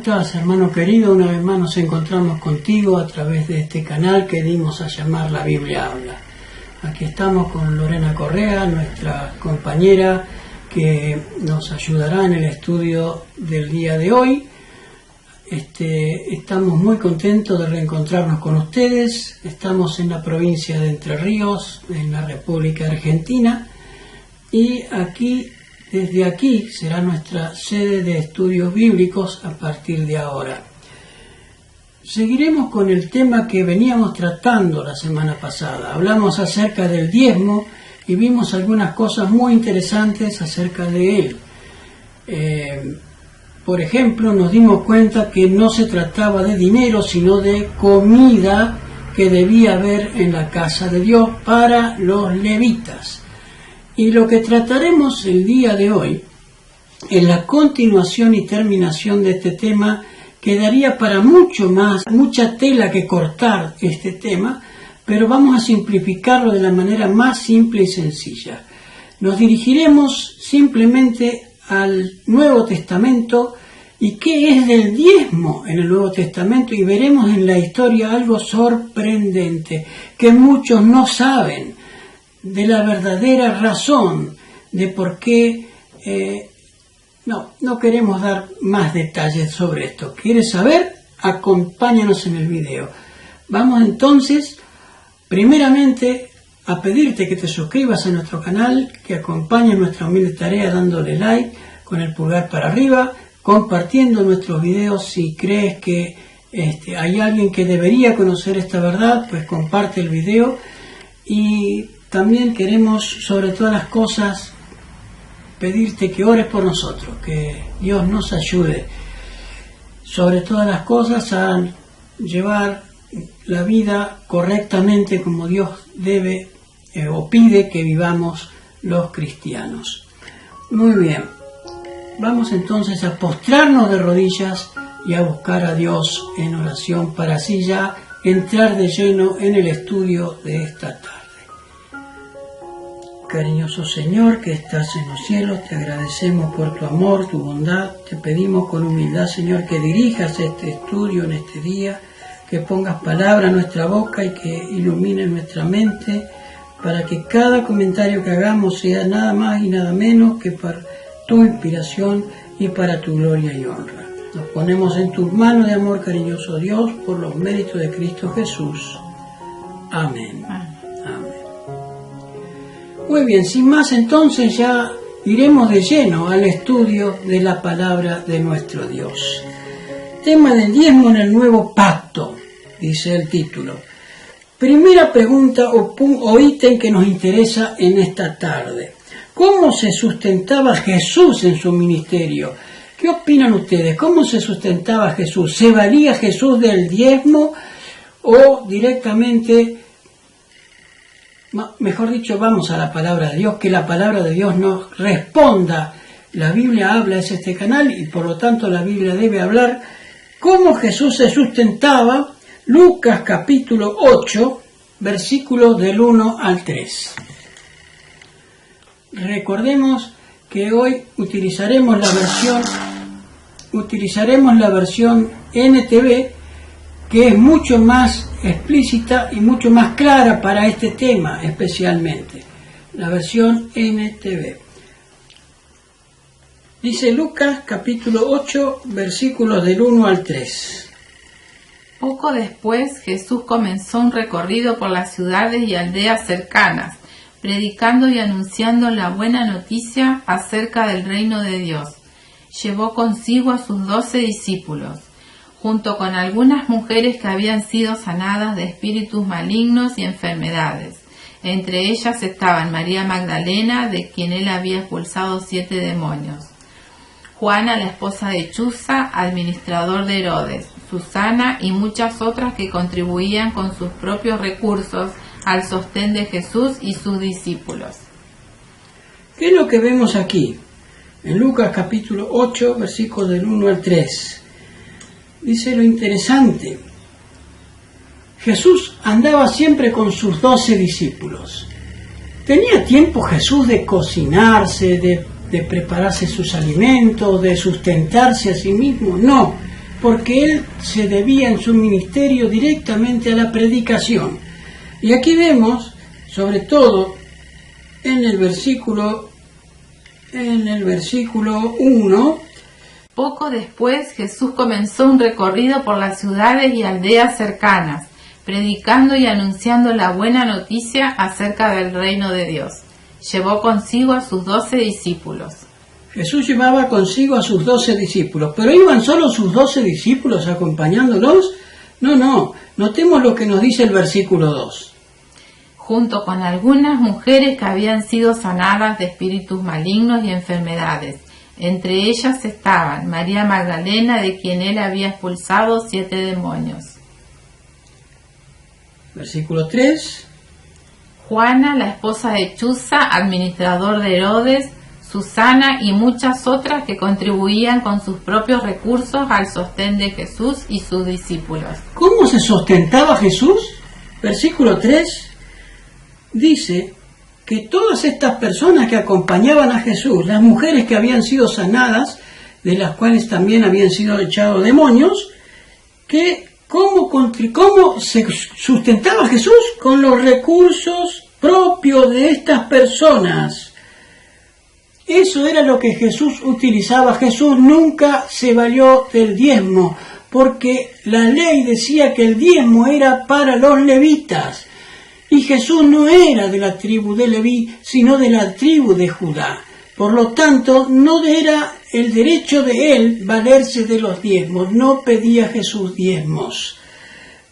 estás, hermano querido? Una vez más nos encontramos contigo a través de este canal que dimos a llamar La Biblia Habla. Aquí estamos con Lorena Correa, nuestra compañera que nos ayudará en el estudio del día de hoy. Estamos muy contentos de reencontrarnos con ustedes. Estamos en la provincia de Entre Ríos, en la República Argentina, y desde aquí será nuestra sede de estudios bíblicos a partir de ahora. Seguiremos con el tema que veníamos tratando la semana pasada. Hablamos acerca del diezmo y vimos algunas cosas muy interesantes acerca de él. Por ejemplo, nos dimos cuenta que no se trataba de dinero, sino de comida que debía haber en la casa de Dios para los levitas. Y lo que trataremos el día de hoy es la continuación y terminación de este tema, que daría para mucha tela que cortar este tema, pero vamos a simplificarlo de la manera más simple y sencilla. Nos dirigiremos simplemente al Nuevo Testamento y qué es del diezmo en el Nuevo Testamento, y veremos en la historia algo sorprendente que muchos no saben de la verdadera razón de por qué. No queremos dar más detalles sobre esto. ¿Quieres saber? Acompáñanos en el video. Vamos entonces primeramente a pedirte que te suscribas a nuestro canal, que acompañes nuestra humilde tarea dándole like con el pulgar para arriba, compartiendo nuestros videos. Si crees que hay alguien que debería conocer esta verdad, pues comparte el video. Y también queremos, sobre todas las cosas, pedirte que ores por nosotros, que Dios nos ayude sobre todas las cosas a llevar la vida correctamente como Dios debe o pide que vivamos los cristianos. Muy bien, vamos entonces a postrarnos de rodillas y a buscar a Dios en oración para así ya entrar de lleno en el estudio de esta tarde. Cariñoso Señor, que estás en los cielos, te agradecemos por tu amor, tu bondad. Te pedimos con humildad, Señor, que dirijas este estudio en este día, que pongas palabra en nuestra boca y que ilumines nuestra mente, para que cada comentario que hagamos sea nada más y nada menos que para tu inspiración y para tu gloria y honra. Nos ponemos en tus manos de amor, cariñoso Dios, por los méritos de Cristo Jesús. Amén. Muy bien, sin más entonces ya iremos de lleno al estudio de la palabra de nuestro Dios. Tema del diezmo en el nuevo pacto, dice el título. Primera pregunta o ítem que nos interesa en esta tarde. ¿Cómo se sustentaba Jesús en su ministerio? ¿Qué opinan ustedes? ¿Cómo se sustentaba Jesús? ¿Se valía Jesús del diezmo o directamente? Mejor dicho, vamos a la palabra de Dios, que la palabra de Dios nos responda. La Biblia habla, es este canal, y por lo tanto la Biblia debe hablar cómo Jesús se sustentaba. Lucas capítulo 8, versículos del 1 al 3. Recordemos que hoy utilizaremos la versión NTV, que es mucho más explícita y mucho más clara para este tema especialmente. La versión NTV. Dice Lucas capítulo 8, versículos del 1 al 3. Poco después Jesús comenzó un recorrido por las ciudades y aldeas cercanas, predicando y anunciando la buena noticia acerca del reino de Dios. Llevó consigo a sus 12 discípulos, junto con algunas mujeres que habían sido sanadas de espíritus malignos y enfermedades. Entre ellas estaban María Magdalena, de quien él había expulsado 7 demonios; Juana, la esposa de Chuza, administrador de Herodes; Susana y muchas otras que contribuían con sus propios recursos al sostén de Jesús y sus discípulos. ¿Qué es lo que vemos aquí? En Lucas capítulo 8, versículos del 1 al 3. Dice lo interesante. Jesús andaba siempre con sus 12 discípulos. ¿Tenía tiempo Jesús de cocinarse, de prepararse sus alimentos, de sustentarse a sí mismo? No. porque él se debía en su ministerio directamente a la predicación. Y aquí vemos, sobre todo en el versículo 1, Poco después Jesús comenzó un recorrido por las ciudades y aldeas cercanas, predicando y anunciando la buena noticia acerca del reino de Dios. Llevó consigo a sus 12 discípulos. Jesús llevaba consigo a sus 12 discípulos, pero ¿iban solo sus 12 discípulos acompañándolos? No, notemos lo que nos dice el versículo 2. Junto con algunas mujeres que habían sido sanadas de espíritus malignos y enfermedades. Entre ellas estaban María Magdalena, de quien él había expulsado 7 demonios. Versículo 3. Juana, la esposa de Chuza, administrador de Herodes, Susana y muchas otras que contribuían con sus propios recursos al sostén de Jesús y sus discípulos. ¿Cómo se sustentaba Jesús? Versículo 3 dice que todas estas personas que acompañaban a Jesús, las mujeres que habían sido sanadas, de las cuales también habían sido echados demonios, que ¿cómo se sustentaba Jesús? Con los recursos propios de estas personas. Eso era lo que Jesús utilizaba. Jesús nunca se valió del diezmo, porque la ley decía que el diezmo era para los levitas. Y Jesús no era de la tribu de Leví, sino de la tribu de Judá. Por lo tanto, no era el derecho de él valerse de los diezmos. No pedía Jesús diezmos.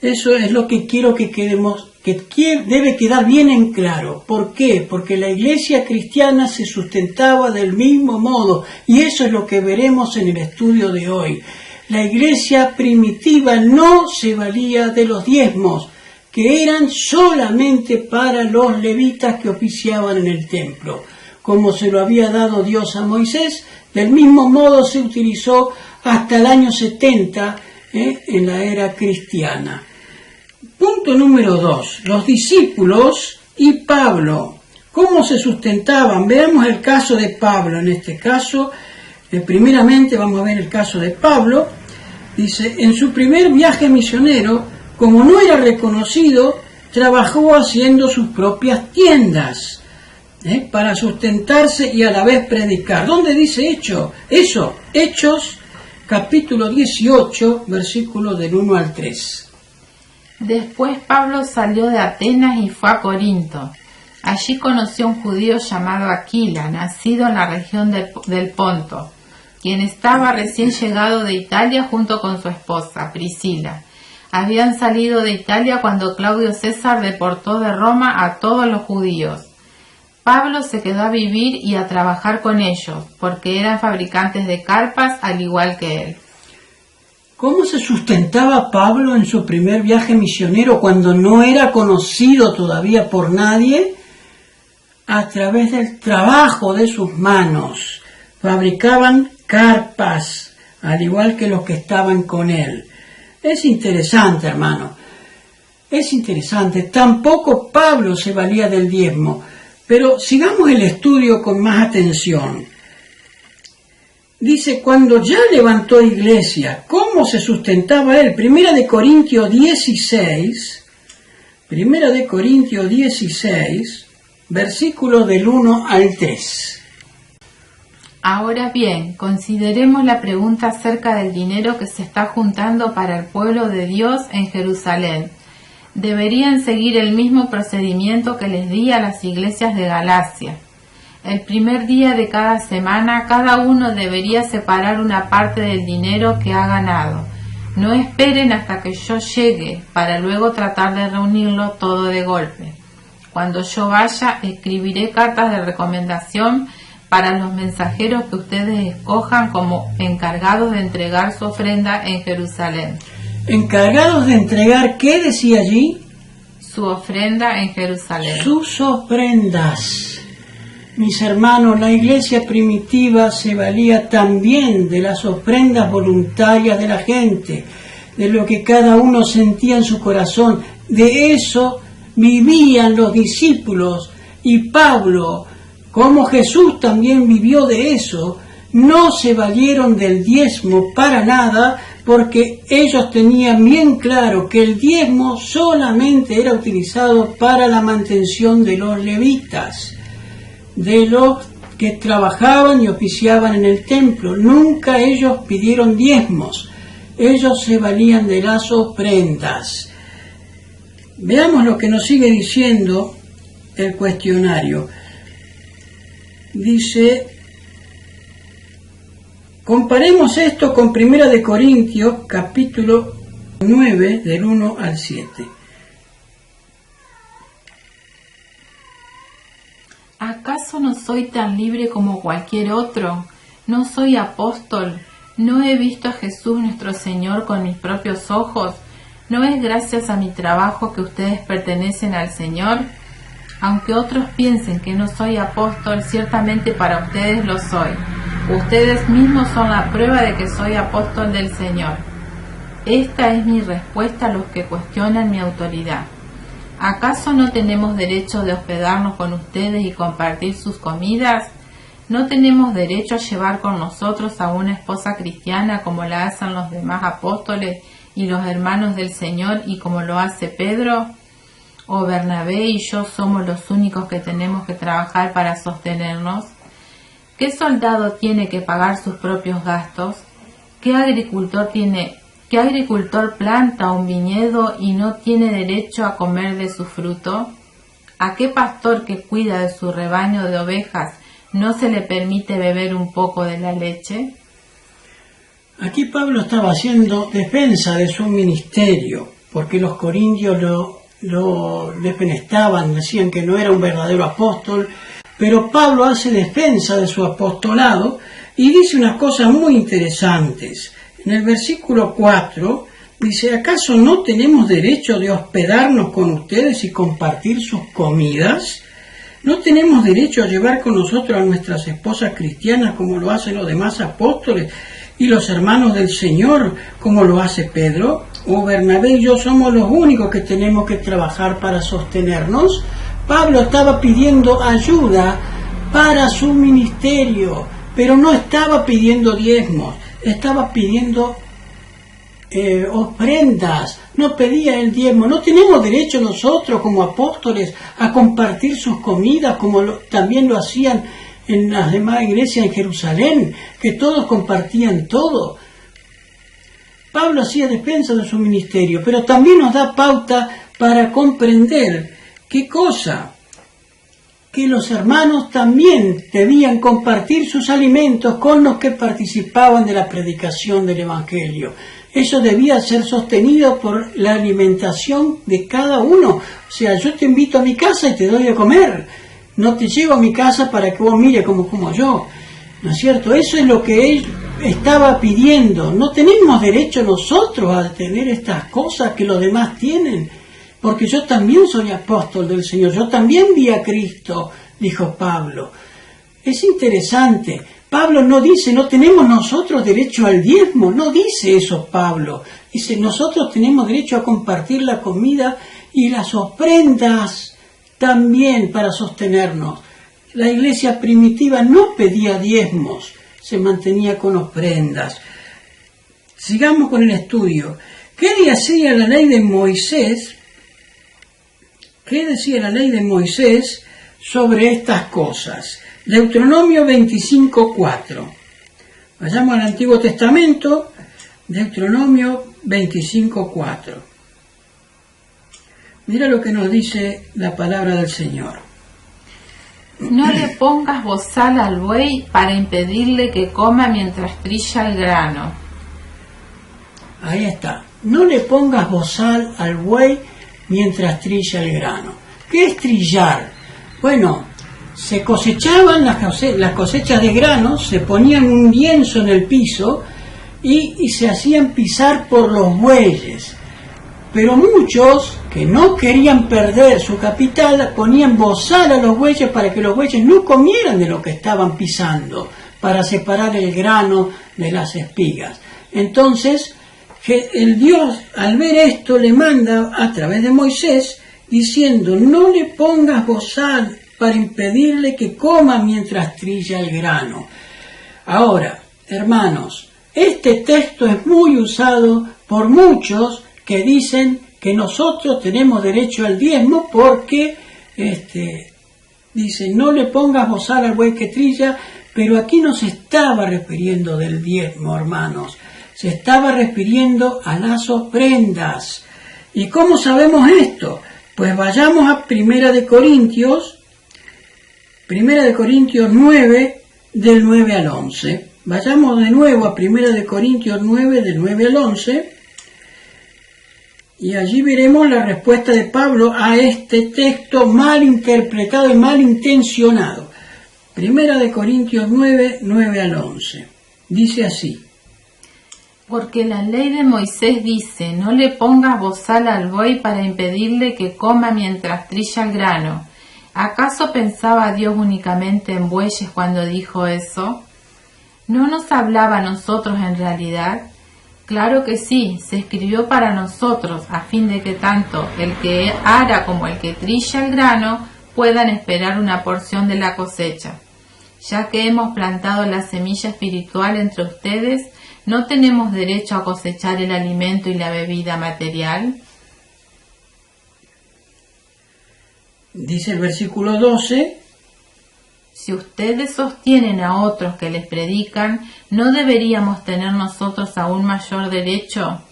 Eso es lo que quiero que quedemos, debe quedar bien en claro. ¿Por qué? Porque la iglesia cristiana se sustentaba del mismo modo. Y eso es lo que veremos en el estudio de hoy. La iglesia primitiva no se valía de los diezmos, que eran solamente para los levitas que oficiaban en el templo. Como se lo había dado Dios a Moisés, del mismo modo se utilizó hasta el año 70 en la era cristiana. Punto número 2. Los discípulos y Pablo. ¿Cómo se sustentaban? Veamos el caso de Pablo. En este caso, primeramente vamos a ver el caso de Pablo. Dice, en su primer viaje misionero, como no era reconocido, trabajó haciendo sus propias tiendas para sustentarse y a la vez predicar. ¿Dónde dice eso? Hechos, capítulo 18, versículos del 1 al 3. Después Pablo salió de Atenas y fue a Corinto. Allí conoció a un judío llamado Aquila, nacido en la región del Ponto, quien estaba recién llegado de Italia junto con su esposa, Priscila. Habían salido de Italia cuando Claudio César deportó de Roma a todos los judíos. Pablo se quedó a vivir y a trabajar con ellos, porque eran fabricantes de carpas al igual que él. ¿Cómo se sustentaba Pablo en su primer viaje misionero cuando no era conocido todavía por nadie? A través del trabajo de sus manos. Fabricaban carpas, al igual que los que estaban con él. Es interesante, hermano. Es interesante. Tampoco Pablo se valía del diezmo. Pero sigamos el estudio con más atención. Dice, cuando ya levantó iglesia, ¿cómo se sustentaba él? Primera de Corintios 16, versículos del 1 al 3. Ahora bien, consideremos la pregunta acerca del dinero que se está juntando para el pueblo de Dios en Jerusalén. Deberían seguir el mismo procedimiento que les di a las iglesias de Galacia. El primer día de cada semana, cada uno debería separar una parte del dinero que ha ganado. No esperen hasta que yo llegue para luego tratar de reunirlo todo de golpe. Cuando yo vaya, escribiré cartas de recomendación para los mensajeros que ustedes escojan como encargados de entregar su ofrenda en Jerusalén. ¿Encargados de entregar qué decía allí? Su ofrenda en Jerusalén. Sus ofrendas. Mis hermanos, la iglesia primitiva se valía también de las ofrendas voluntarias de la gente, de lo que cada uno sentía en su corazón. De eso vivían los discípulos y Pablo, como Jesús también vivió de eso, no se valieron del diezmo para nada, porque ellos tenían bien claro que el diezmo solamente era utilizado para la mantención de los levitas, de los que trabajaban y oficiaban en el templo. Nunca ellos pidieron diezmos, ellos se valían de las ofrendas. Veamos lo que nos sigue diciendo el cuestionario. Dice, comparemos esto con 1 de Corintios, capítulo 9, del 1 al 7. ¿Acaso no soy tan libre como cualquier otro? ¿No soy apóstol? ¿No he visto a Jesús nuestro Señor con mis propios ojos? ¿No es gracias a mi trabajo que ustedes pertenecen al Señor? Aunque otros piensen que no soy apóstol, ciertamente para ustedes lo soy. Ustedes mismos son la prueba de que soy apóstol del Señor. Esta es mi respuesta a los que cuestionan mi autoridad. ¿Acaso no tenemos derecho de hospedarnos con ustedes y compartir sus comidas? ¿No tenemos derecho a llevar con nosotros a una esposa cristiana como la hacen los demás apóstoles y los hermanos del Señor y como lo hace Pedro? ¿O Bernabé y yo somos los únicos que tenemos que trabajar para sostenernos? ¿Qué soldado tiene que pagar sus propios gastos? ¿Qué agricultor planta un viñedo y no tiene derecho a comer de su fruto? ¿A qué pastor que cuida de su rebaño de ovejas no se le permite beber un poco de la leche? Aquí Pablo estaba haciendo defensa de su ministerio, porque los corintios lo defenestaban, decían que no era un verdadero apóstol, pero Pablo hace defensa de su apostolado y dice unas cosas muy interesantes. En el versículo 4 dice, ¿acaso no tenemos derecho de hospedarnos con ustedes y compartir sus comidas? ¿No tenemos derecho a llevar con nosotros a nuestras esposas cristianas como lo hacen los demás apóstoles y los hermanos del Señor como lo hace Pedro? ¿O Bernabé y yo somos los únicos que tenemos que trabajar para sostenernos? Pablo estaba pidiendo ayuda para su ministerio, pero no estaba pidiendo diezmos, estaba pidiendo ofrendas, no pedía el diezmo. No tenemos derecho nosotros como apóstoles a compartir sus comidas como también lo hacían en las demás iglesias en Jerusalén, que todos compartían todo. Pablo hacía defensa de su ministerio, pero también nos da pauta para comprender ¿qué cosa? Que los hermanos también debían compartir sus alimentos con los que participaban de la predicación del Evangelio. Eso debía ser sostenido por la alimentación de cada uno. O sea, yo te invito a mi casa y te doy de comer. No te llevo a mi casa para que vos mires cómo como yo. ¿No es cierto? Eso es lo que él estaba pidiendo. No tenemos derecho nosotros a tener estas cosas que los demás tienen. Porque yo también soy apóstol del Señor, yo también vi a Cristo, dijo Pablo. Es interesante, Pablo no dice, no tenemos nosotros derecho al diezmo, no dice eso Pablo. Dice, nosotros tenemos derecho a compartir la comida y las ofrendas también para sostenernos. La iglesia primitiva no pedía diezmos, se mantenía con ofrendas. Sigamos con el estudio. ¿Qué decía la ley de Moisés? ¿Qué decía la ley de Moisés sobre estas cosas? Deuteronomio 25:4. Vayamos al Antiguo Testamento, Deuteronomio 25:4. Mira lo que nos dice la palabra del Señor. No le pongas bozal al buey para impedirle que coma mientras trilla el grano. Ahí está. No le pongas bozal al buey mientras trilla el grano. ¿Qué es trillar? Bueno, se cosechaban las cosechas de granos, se ponían un lienzo en el piso y se hacían pisar por los bueyes. Pero muchos que no querían perder su capital ponían bozal a los bueyes para que los bueyes no comieran de lo que estaban pisando, para separar el grano de las espigas. Entonces, el Dios, al ver esto, le manda a través de Moisés, diciendo, no le pongas bozal para impedirle que coma mientras trilla el grano. Ahora, hermanos, Este texto es muy usado por muchos que dicen que nosotros tenemos derecho al diezmo porque, dicen, no le pongas bozal al buey que trilla, pero aquí no se estaba refiriendo del diezmo, hermanos, se estaba refiriendo a las ofrendas. ¿Y cómo sabemos esto? Pues vayamos a Primera de Corintios 9, del 9 al 11. Vayamos de nuevo a Primera de Corintios 9, del 9 al 11, y allí veremos la respuesta de Pablo a este texto mal interpretado y mal intencionado. Primera de Corintios 9, 9 al 11. Dice así: Porque la ley de Moisés dice, no le pongas bozal al buey para impedirle que coma mientras trilla el grano. ¿Acaso pensaba Dios únicamente en bueyes cuando dijo eso? ¿No nos hablaba a nosotros en realidad? Claro que sí, se escribió para nosotros, a fin de que tanto el que ara como el que trilla el grano puedan esperar una porción de la cosecha. Ya que hemos plantado la semilla espiritual entre ustedes, ¿no tenemos derecho a cosechar el alimento y la bebida material? Dice el versículo 12: Si ustedes sostienen a otros que les predican, ¿no deberíamos tener nosotros aún mayor derecho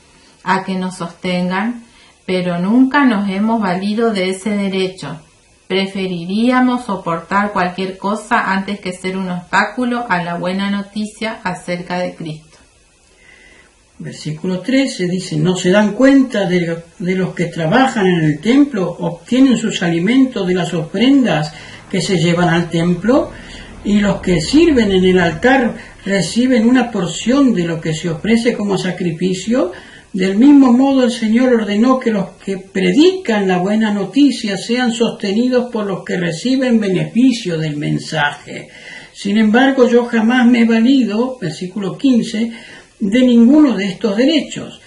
a que nos sostengan? Pero nunca nos hemos valido de ese derecho. Preferiríamos soportar cualquier cosa antes que ser un obstáculo a la buena noticia acerca de Cristo. Versículo 13 dice: ¿no se dan cuenta de los que trabajan en el templo, obtienen sus alimentos de las ofrendas que se llevan al templo? Y los que sirven en el altar reciben una porción de lo que se ofrece como sacrificio. Del mismo modo el Señor ordenó que los que predican la buena noticia sean sostenidos por los que reciben beneficio del mensaje. Sin embargo, yo jamás me he valido, versículo 15, de ninguno de estos derechos.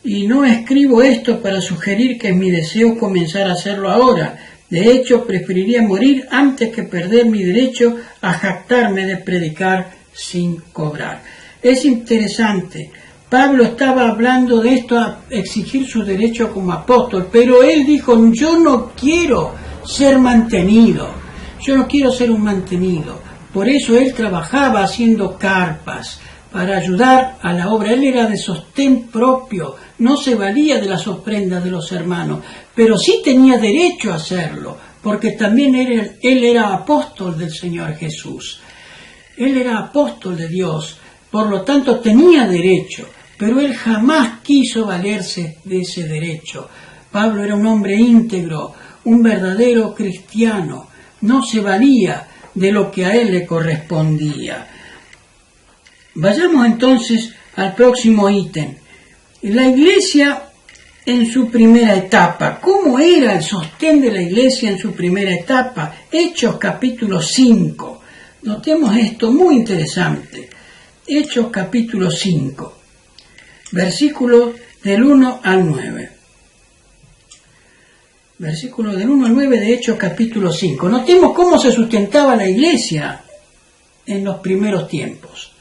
Y no escribo esto para sugerir que es mi deseo comenzar a hacerlo ahora. De hecho, preferiría morir antes que perder mi derecho a jactarme de predicar sin cobrar. Es interesante. Pablo estaba hablando de esto, a exigir su derecho como apóstol, pero él dijo: yo no quiero ser mantenido, yo no quiero ser un mantenido. Por eso él trabajaba haciendo carpas para ayudar a la obra. Él era de sostén propio, no se valía de las ofrendas de los hermanos, pero sí tenía derecho a hacerlo, porque también él era apóstol del Señor Jesús. Él era apóstol de Dios, por lo tanto tenía derecho, pero él jamás quiso valerse de ese derecho. Pablo era un hombre íntegro, un verdadero cristiano, no se valía de lo que a él le correspondía. Vayamos entonces al próximo ítem. La iglesia en su primera etapa. ¿Cómo era el sostén de la iglesia en su primera etapa? Hechos capítulo 5. Notemos esto, muy interesante. Hechos capítulo 5, versículos del 1 al 9. Versículo del 1 al 9 de Hechos capítulo 5. Notemos cómo se sustentaba la iglesia en los primeros tiempos.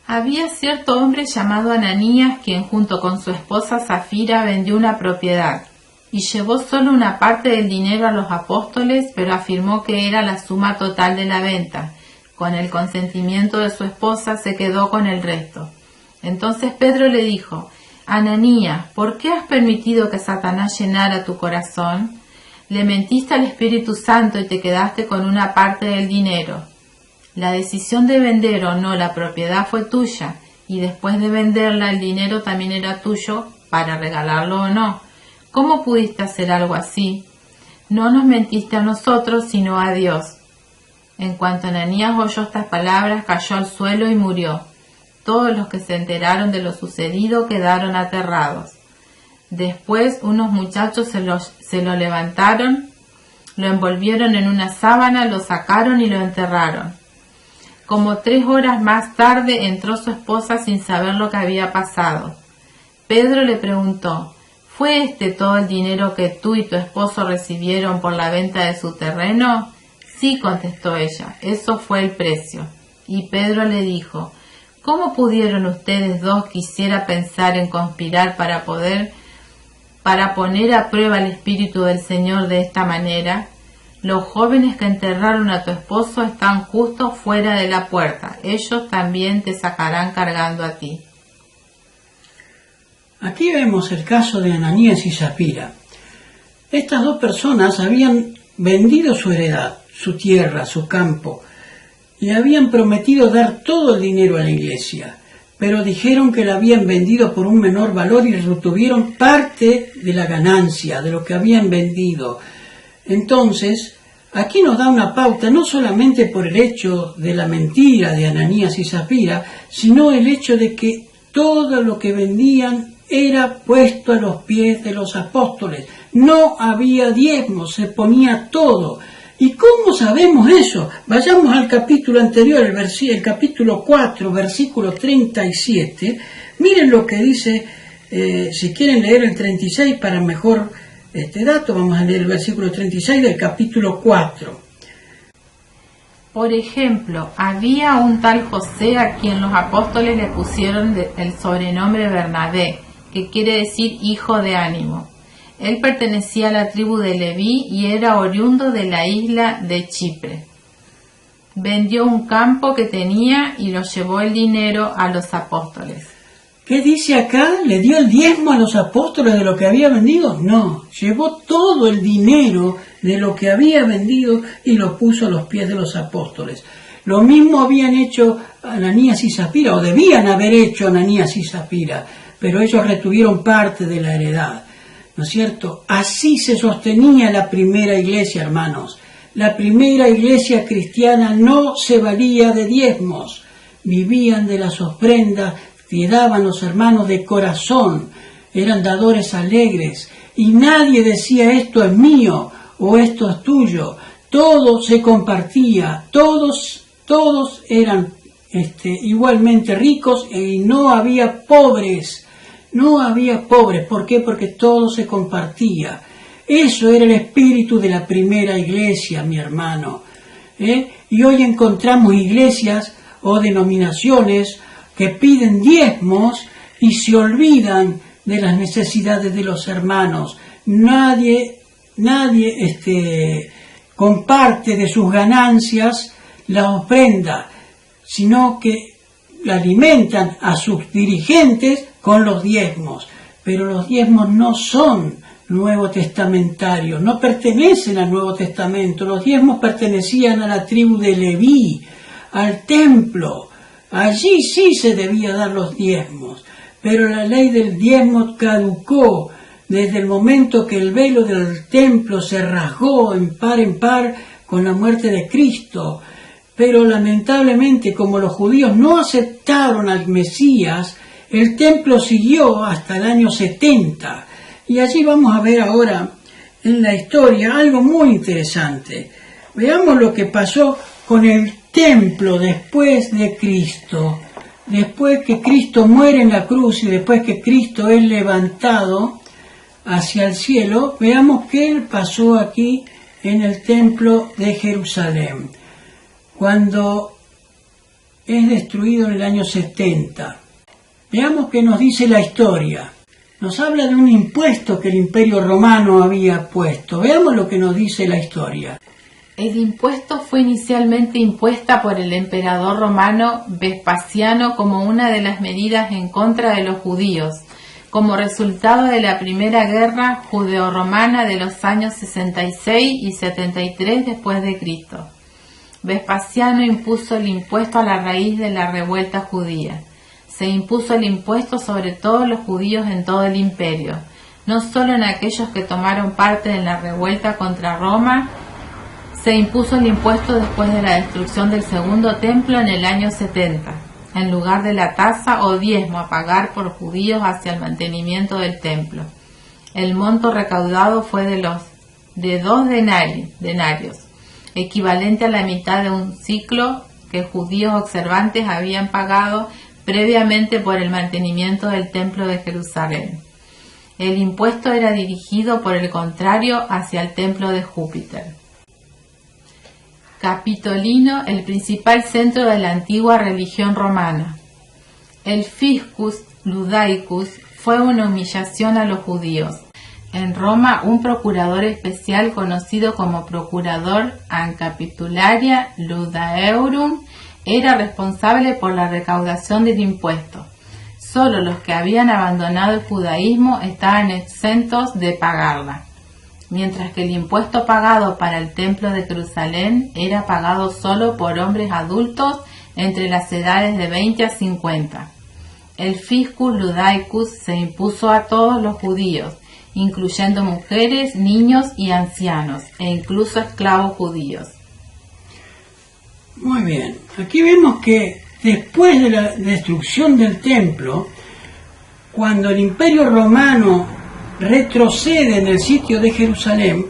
Había cierto hombre llamado Ananías, quien junto con su esposa Zafira vendió una propiedad, y llevó solo una parte del dinero a los apóstoles, pero afirmó que era la suma total de la venta. Con el consentimiento de su esposa se quedó con el resto. Entonces Pedro le dijo: Ananías, ¿por qué has permitido que Satanás llenara tu corazón? Le mentiste al Espíritu Santo y te quedaste con una parte del dinero. La decisión de vender o no la propiedad fue tuya, y después de venderla el dinero también era tuyo para regalarlo o no. ¿Cómo pudiste hacer algo así? No nos mentiste a nosotros, sino a Dios. En cuanto Ananías oyó estas palabras, cayó al suelo y murió. Todos los que se enteraron de lo sucedido quedaron aterrados. Después unos muchachos se lo levantaron, lo envolvieron en una sábana, lo sacaron y lo enterraron. Como 3 horas más tarde entró su esposa sin saber lo que había pasado. Pedro le preguntó: ¿Fue este todo el dinero que tú y tu esposo recibieron por la venta de su terreno? Sí, contestó ella, eso fue el precio. Y Pedro le dijo: ¿Cómo pudieron ustedes dos quisiera pensar en conspirar para poner a prueba el Espíritu del Señor de esta manera? Los jóvenes que enterraron a tu esposo están justo fuera de la puerta. Ellos también te sacarán cargando a ti. Aquí vemos el caso de Ananías y Zafira. Estas dos personas habían vendido su heredad, su tierra, su campo, y habían prometido dar todo el dinero a la iglesia, pero dijeron que la habían vendido por un menor valor y retuvieron parte de la ganancia de lo que habían vendido. Entonces, aquí nos da una pauta no solamente por el hecho de la mentira de Ananías y Zafira, sino el hecho de que todo lo que vendían era puesto a los pies de los apóstoles. No había diezmo, se ponía todo. ¿Y cómo sabemos eso? Vayamos al capítulo anterior, el capítulo 4, versículo 37. Miren lo que dice, si quieren leer el 36 para mejor dato, vamos a leer el versículo 36 del capítulo 4. Por ejemplo, había un tal José a quien los apóstoles le pusieron el sobrenombre Bernabé, que quiere decir hijo de ánimo. Él pertenecía a la tribu de Leví y era oriundo de la isla de Chipre. Vendió un campo que tenía y lo llevó el dinero a los apóstoles. ¿Qué dice acá? ¿Le dio el diezmo a los apóstoles de lo que había vendido? No, llevó todo el dinero de lo que había vendido y lo puso a los pies de los apóstoles. Lo mismo habían hecho Ananías y Zafira, o debían haber hecho Ananías y Zafira, pero ellos retuvieron parte de la heredad. ¿No es cierto? Así se sostenía la primera iglesia, hermanos. La primera iglesia cristiana no se valía de diezmos, vivían de las ofrendas que daban los hermanos de corazón, eran dadores alegres, y nadie decía esto es mío o esto es tuyo. Todo se compartía, todos eran igualmente ricos y no había pobres. No había pobres. ¿Por qué? Porque todo se compartía. Eso era el espíritu de la primera iglesia, mi hermano. Y hoy encontramos iglesias o denominaciones que piden diezmos y se olvidan de las necesidades de los hermanos. Nadie comparte de sus ganancias la ofrenda, sino que la alimentan a sus dirigentes con los diezmos. Pero los diezmos no son nuevo testamentarios, no pertenecen al Nuevo Testamento. Los diezmos pertenecían a la tribu de Leví, al templo. Allí sí se debía dar los diezmos, pero la ley del diezmo caducó desde el momento que el velo del templo se rasgó en par con la muerte de Cristo. Pero lamentablemente, como los judíos no aceptaron al Mesías, el templo siguió hasta el año 70. Y allí vamos a ver ahora en la historia algo muy interesante. Veamos lo que pasó con el templo después de Cristo. Después que Cristo muere en la cruz y después que Cristo es levantado hacia el cielo, veamos qué pasó aquí en el templo de Jerusalén, cuando es destruido en el año 70. Veamos qué nos dice la historia. Nos habla de un impuesto que el Imperio Romano había puesto. Veamos lo que nos dice la historia. El impuesto fue inicialmente impuesta por el emperador romano Vespasiano como una de las medidas en contra de los judíos, como resultado de la primera guerra judeo-romana de los años 66 y 73 después de Cristo. Vespasiano impuso el impuesto a la raíz de la revuelta judía. Se impuso el impuesto sobre todos los judíos en todo el imperio, no solo en aquellos que tomaron parte en la revuelta contra Roma. Se impuso el impuesto después de la destrucción del segundo templo en el año 70, en lugar de la tasa o diezmo a pagar por judíos hacia el mantenimiento del templo. El monto recaudado fue de 2 denarios, equivalente a la mitad de un ciclo que judíos observantes habían pagado previamente por el mantenimiento del templo de Jerusalén. El impuesto era dirigido, por el contrario, hacia el templo de Júpiter. Capitolino, el principal centro de la antigua religión romana. El Fiscus Ludaicus fue una humillación a los judíos. En Roma, un procurador especial conocido como Procurador Ancapitularia Ludaeorum era responsable por la recaudación del impuesto. Solo los que habían abandonado el judaísmo estaban exentos de pagarla, mientras que el impuesto pagado para el templo de Jerusalén era pagado solo por hombres adultos entre las edades de 20 a 50. El Fiscus Ludaicus se impuso a todos los judíos, incluyendo mujeres, niños y ancianos, e incluso esclavos judíos. Muy bien, aquí vemos que después de la destrucción del templo, cuando el Imperio Romano retrocede en el sitio de Jerusalén,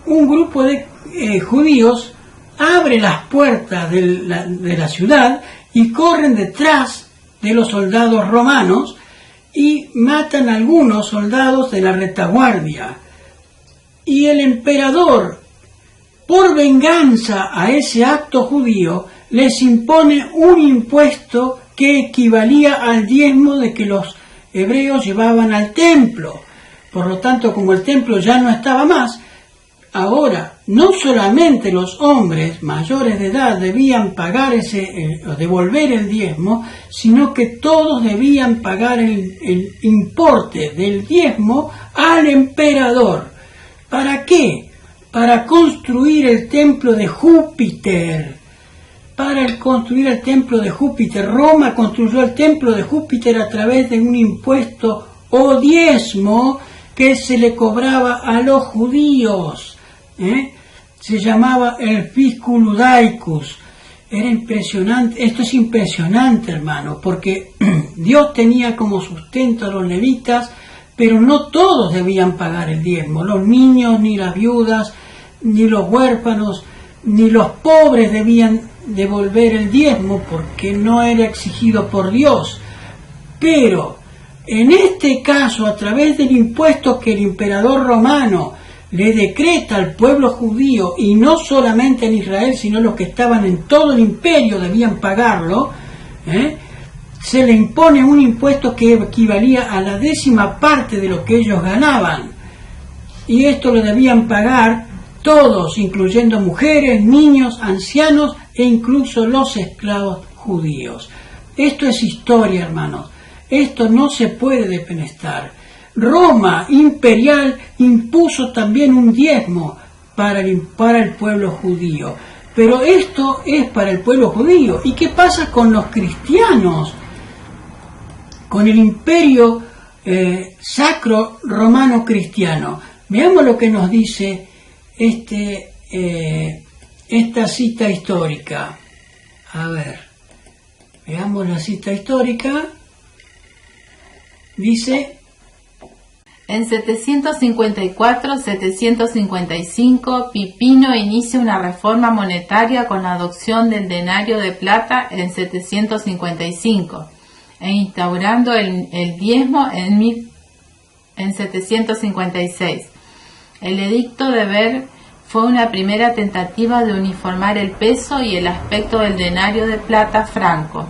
un grupo de judíos abre las puertas de la ciudad y corren detrás de los soldados romanos y matan a algunos soldados de la retaguardia. Y el emperador, por venganza a ese acto judío, les impone un impuesto que equivalía al diezmo de que los hebreos llevaban al templo. Por lo tanto, como el templo ya no estaba más, ahora no solamente los hombres mayores de edad debían pagar devolver el diezmo, sino que todos debían pagar el importe del diezmo al emperador. ¿Para qué? Para construir el templo de Júpiter. Para construir el templo de Júpiter. Roma construyó el templo de Júpiter a través de un impuesto o diezmo que se le cobraba a los judíos. Se llamaba el Fiscus Ludaicus. Era impresionante. Esto es impresionante, hermano, porque Dios tenía como sustento a los levitas, pero no todos debían pagar el diezmo. Los niños, ni las viudas, ni los huérfanos, ni los pobres debían devolver el diezmo porque no era exigido por Dios. Pero en este caso, a través del impuesto que el emperador romano le decreta al pueblo judío, y no solamente en Israel, sino los que estaban en todo el imperio debían pagarlo, se le impone un impuesto que equivalía a la 10ª parte de lo que ellos ganaban. Y esto lo debían pagar todos, incluyendo mujeres, niños, ancianos e incluso los esclavos judíos. Esto es historia, hermanos. Esto no se puede defenestrar. Roma imperial impuso también un diezmo para el pueblo judío. Pero esto es para el pueblo judío. ¿Y qué pasa con los cristianos? Con el imperio sacro romano cristiano. Veamos lo que nos dice esta cita histórica. A ver, veamos la cita histórica. Dice: en 754-755, Pipino inicia una reforma monetaria con la adopción del denario de plata en 755 e instaurando el diezmo en 756. El edicto de Ver fue una primera tentativa de uniformar el peso y el aspecto del denario de plata franco,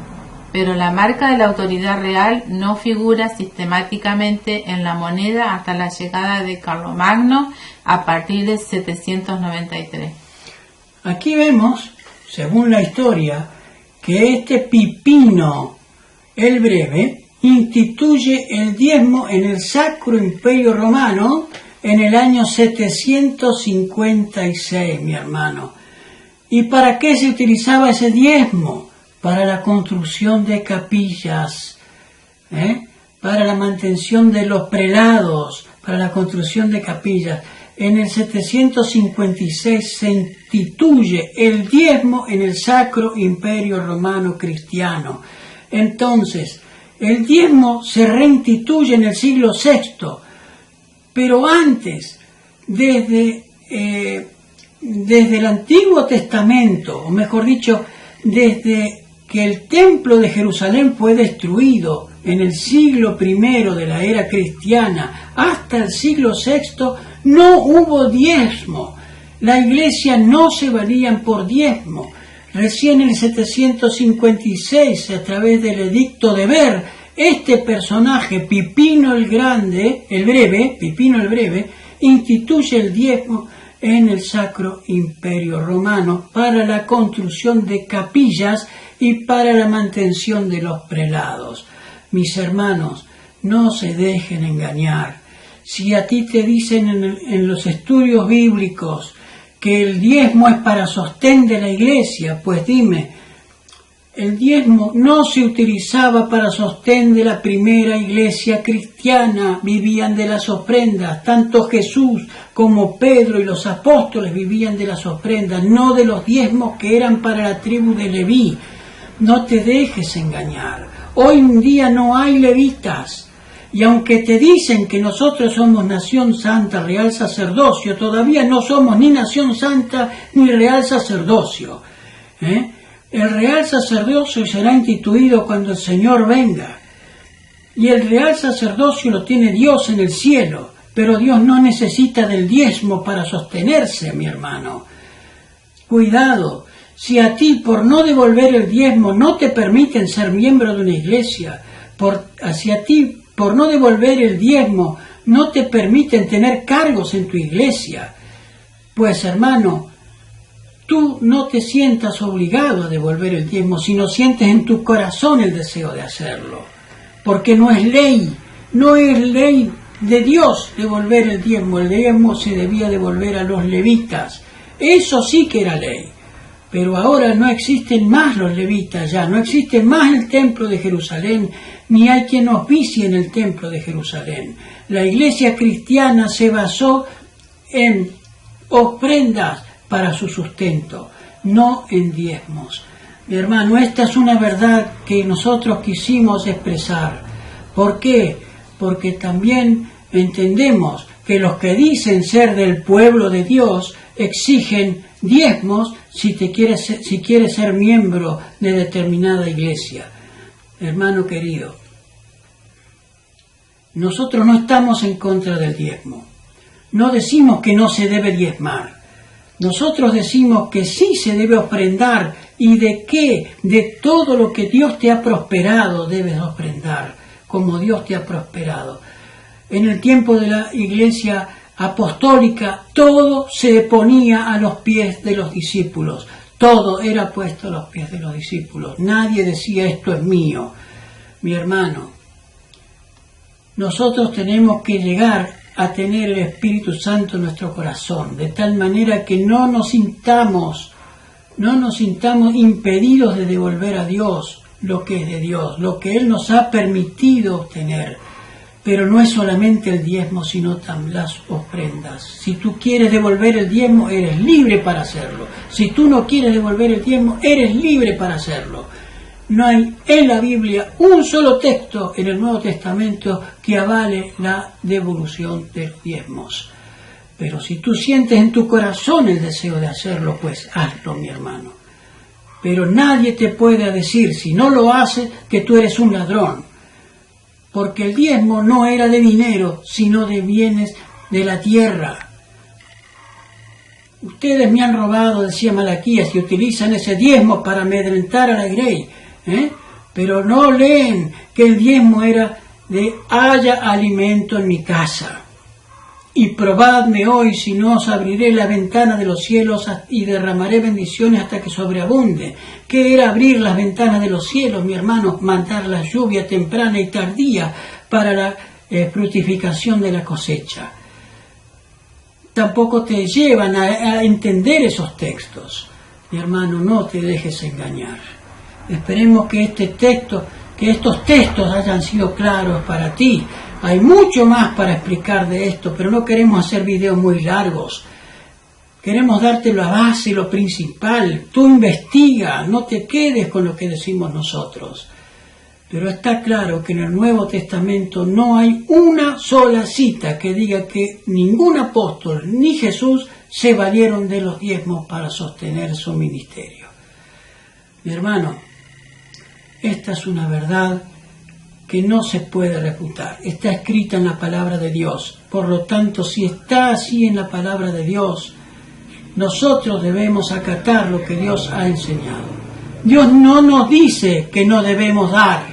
pero la marca de la autoridad real no figura sistemáticamente en la moneda hasta la llegada de Carlomagno a partir de 793. Aquí vemos, según la historia, que Pipino el Breve instituye el diezmo en el Sacro Imperio Romano en el año 756, mi hermano. ¿Y para qué se utilizaba ese diezmo? Para la construcción de capillas, para la mantención de los prelados, para la construcción de capillas. En el 756 se instituye el diezmo en el Sacro Imperio Romano Cristiano. Entonces, el diezmo se reinstituye en el siglo VI, pero antes, desde el Antiguo Testamento, o mejor dicho, desde que el templo de Jerusalén fue destruido en el siglo I de la era cristiana hasta el siglo VI, no hubo diezmo. La iglesia no se valían por diezmo. Recién en el 756, a través del edicto de Ver, este personaje, Pipino el Breve, instituye el diezmo en el Sacro Imperio Romano para la construcción de capillas y para la mantención de los prelados. Mis hermanos, no se dejen engañar. Si a ti te dicen en los estudios bíblicos que el diezmo es para sostén de la iglesia, pues dime, el diezmo no se utilizaba para sostén de la primera iglesia cristiana, vivían de las ofrendas, tanto Jesús como Pedro y los apóstoles vivían de las ofrendas, no de los diezmos que eran para la tribu de Leví. No te dejes engañar. Hoy en día no hay levitas, y aunque te dicen que nosotros somos nación santa, real sacerdocio, todavía no somos ni nación santa ni real sacerdocio. El real sacerdocio será instituido cuando el Señor venga. Y el real sacerdocio lo tiene Dios en el cielo, pero Dios no necesita del diezmo para sostenerse, mi hermano. Cuidado, si a ti por no devolver el diezmo no te permiten ser miembro de una iglesia, si a ti por no devolver el diezmo no te permiten tener cargos en tu iglesia, pues hermano, tú no te sientas obligado a devolver el diezmo, sino sientes en tu corazón el deseo de hacerlo. Porque no es ley de Dios devolver el diezmo se debía devolver a los levitas. Eso sí que era ley. Pero ahora no existen más los levitas ya, no existe más el templo de Jerusalén, ni hay quien oficie en el templo de Jerusalén. La iglesia cristiana se basó en ofrendas para su sustento, no en diezmos. Mi hermano, esta es una verdad que nosotros quisimos expresar. ¿Por qué? Porque también entendemos que los que dicen ser del pueblo de Dios exigen diezmos si quieres ser miembro de determinada iglesia. Hermano querido, nosotros no estamos en contra del diezmo. No decimos que no se debe diezmar. Nosotros decimos que sí se debe ofrendar. ¿Y de qué? De todo lo que Dios te ha prosperado debes ofrendar, como Dios te ha prosperado. En el tiempo de la iglesia apostólica, todo se ponía a los pies de los discípulos. Todo era puesto a los pies de los discípulos. Nadie decía esto es mío. Mi hermano, nosotros tenemos que llegar a tener el Espíritu Santo en nuestro corazón, de tal manera que no nos sintamos impedidos de devolver a Dios lo que es de Dios, lo que Él nos ha permitido obtener. Pero no es solamente el diezmo, sino también las ofrendas. Si tú quieres devolver el diezmo, eres libre para hacerlo. Si tú no quieres devolver el diezmo, eres libre para hacerlo. No hay en la Biblia un solo texto en el Nuevo Testamento que avale la devolución de los diezmos. Pero si tú sientes en tu corazón el deseo de hacerlo, pues hazlo, mi hermano. Pero nadie te puede decir, si no lo haces, que tú eres un ladrón. Porque el diezmo no era de dinero, sino de bienes de la tierra. Ustedes me han robado, decía Malaquías, y utilizan ese diezmo para amedrentar a la grey. Pero no leen que el diezmo era de haya alimento en mi casa. Y probadme hoy, si no os abriré la ventana de los cielos y derramaré bendiciones hasta que sobreabunde. ¿Qué era abrir las ventanas de los cielos, mi hermano? Mandar la lluvia temprana y tardía para la fructificación de la cosecha. Tampoco te llevan a entender esos textos. Mi hermano, no te dejes engañar. Esperemos que estos textos hayan sido claros para ti. Hay mucho más para explicar de esto, pero no queremos hacer videos muy largos. Queremos darte la base, lo principal. Tú investiga, no te quedes con lo que decimos nosotros. Pero está claro que en el Nuevo Testamento no hay una sola cita que diga que ningún apóstol ni Jesús se valieron de los diezmos para sostener su ministerio. Mi hermano, esta es una verdad que no se puede refutar. Está escrita en la palabra de Dios. Por lo tanto, si está así en la palabra de Dios, Nosotros debemos acatar lo que Dios ha enseñado. Dios no nos dice que no debemos dar.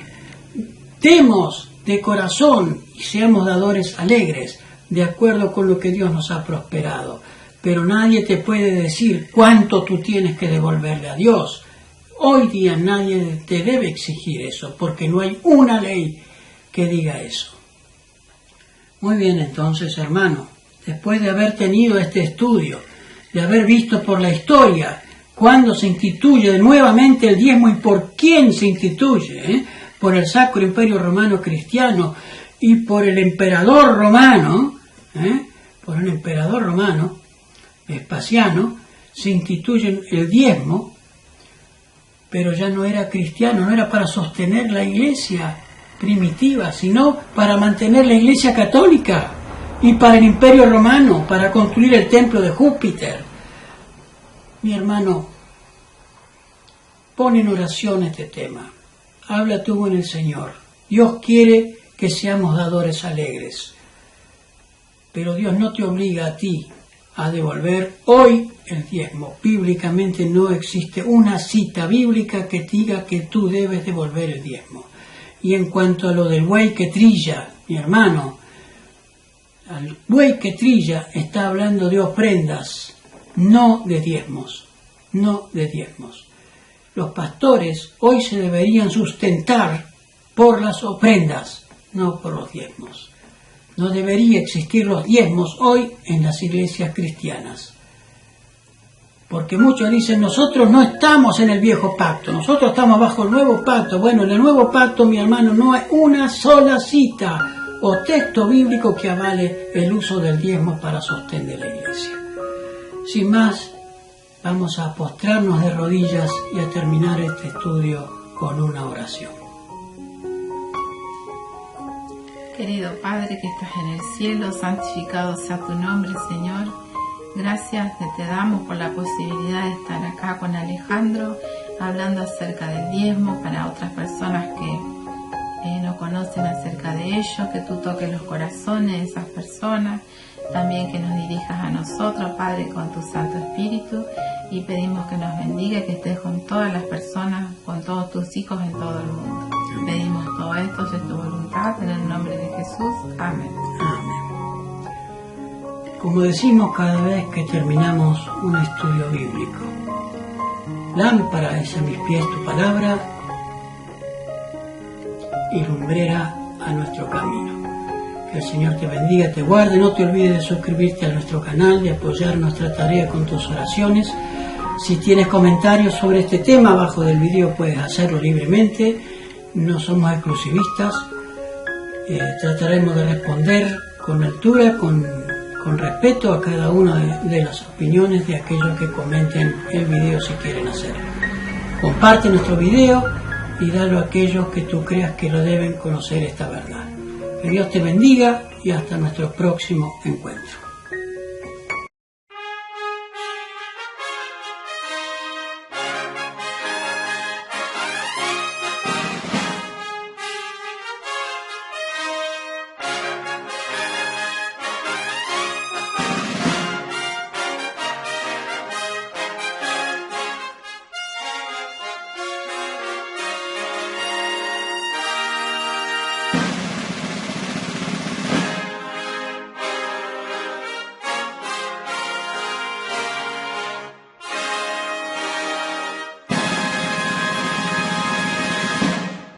Demos de corazón y seamos dadores alegres, de acuerdo con lo que Dios nos ha prosperado. Pero nadie te puede decir cuánto tú tienes que devolverle a Dios. Hoy día nadie te debe exigir eso, porque no hay una ley que diga eso. Muy bien, entonces, hermano, después de haber tenido este estudio, de haber visto por la historia cuándo se instituye nuevamente el diezmo y por quién se instituye, por el Sacro Imperio Romano Cristiano y por el emperador romano, Vespasiano, se instituye el diezmo, pero ya no era cristiano, no era para sostener la iglesia primitiva, sino para mantener la iglesia católica y para el Imperio Romano, para construir el templo de Júpiter. Mi hermano, pon en oración este tema. Habla tú con el Señor. Dios quiere que seamos dadores alegres, pero Dios no te obliga a ti a devolver hoy el diezmo. Bíblicamente no existe una cita bíblica que diga que tú debes devolver el diezmo. Y en cuanto a lo del buey que trilla, mi hermano, al buey que trilla está hablando de ofrendas, no de diezmos, no de diezmos. Los pastores hoy se deberían sustentar por las ofrendas, no por los diezmos. No debería existir los diezmos hoy en las iglesias cristianas. Porque muchos dicen, nosotros no estamos en el viejo pacto, nosotros estamos bajo el nuevo pacto. Bueno, en el nuevo pacto, mi hermano, no hay una sola cita o texto bíblico que avale el uso del diezmo para sostén de la iglesia. Sin más, vamos a postrarnos de rodillas y a terminar este estudio con una oración. Querido Padre que estás en el cielo, santificado sea tu nombre, Señor. Gracias te damos por la posibilidad de estar acá con Alejandro, hablando acerca del diezmo para otras personas que no conocen acerca de ello, que tú toques los corazones de esas personas, también que nos dirijas a nosotros, Padre, con tu Santo Espíritu, y pedimos que nos bendiga y que estés con todas las personas, con todos tus hijos en todo el mundo. Pedimos todo esto, es tu voluntad, en el nombre de Jesús. Amén. Amén. Como decimos cada vez que terminamos un estudio bíblico, lámpara es a mis pies tu palabra y lumbrera a nuestro camino. Que el Señor te bendiga, te guarde. No te olvides de suscribirte a nuestro canal, de apoyar nuestra tarea con tus oraciones. Si tienes comentarios sobre este tema, abajo del video puedes hacerlo libremente. No somos exclusivistas. Trataremos de responder con altura, con respeto a cada una de las opiniones de aquellos que comenten el video si quieren hacerlo. Comparte nuestro video y dalo a aquellos que tú creas que lo deben conocer esta verdad. Que Dios te bendiga y hasta nuestro próximo encuentro.